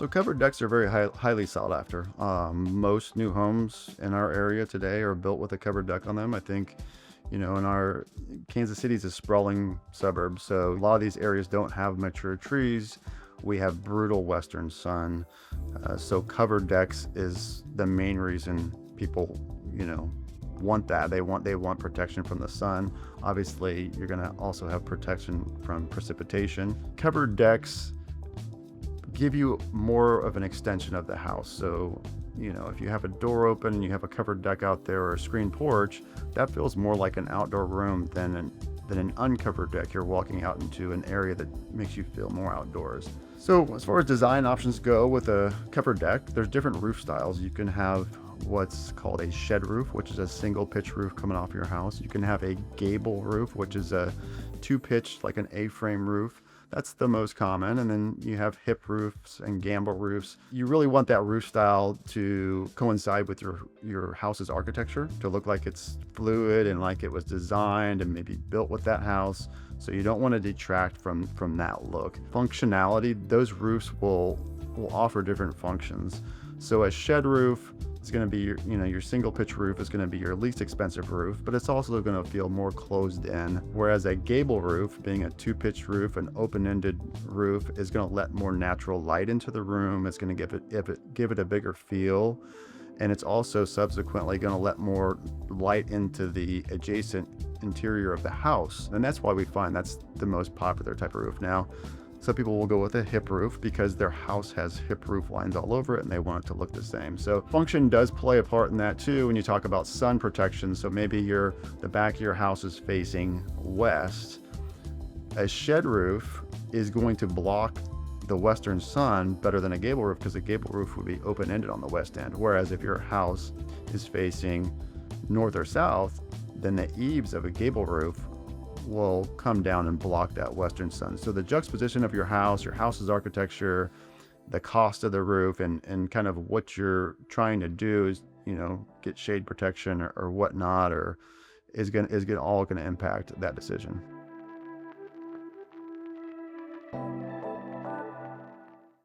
So covered decks are very highly sought after. Most new homes in our area today are built with a covered deck on them. I think, in our Kansas City is a sprawling suburb, so a lot of these areas don't have mature trees. We have brutal western sun, so covered decks is the main reason people, want that. They want protection from the sun. Obviously, you're going to also have protection from precipitation. Covered decks give you more of an extension of the house. So, if you have a door open and you have a covered deck out there or a screen porch, that feels more like an outdoor room than an uncovered deck. You're walking out into an area that makes you feel more outdoors. So as far as design options go with a covered deck, there's different roof styles. You can have what's called a shed roof, which is a single pitch roof coming off your house. You can have a gable roof, which is a two pitch, like an A-frame roof. That's the most common. And then you have hip roofs and gambrel roofs. You really want that roof style to coincide with your house's architecture, to look like it's fluid and like it was designed and maybe built with that house. So you don't want to detract from that look. Functionality, those roofs will offer different functions. So a shed roof is going to be your single pitch roof is going to be your least expensive roof, but it's also going to feel more closed in. Whereas a gable roof, being a two pitch roof, an open-ended roof, is going to let more natural light into the room. It's going to give it a bigger feel. And it's also subsequently going to let more light into the adjacent interior of the house. And that's why we find that's the most popular type of roof now. Some people will go with a hip roof because their house has hip roof lines all over it and they want it to look the same. So function does play a part in that too when you talk about sun protection. So maybe the back of your house is facing west. A shed roof is going to block the western sun better than a gable roof because a gable roof would be open-ended on the west end. Whereas if your house is facing north or south, then the eaves of a gable roof will come down and block that western sun. So the juxtaposition of your house's architecture, the cost of the roof, and kind of what you're trying to do is, get shade protection or whatnot, or is all gonna impact that decision.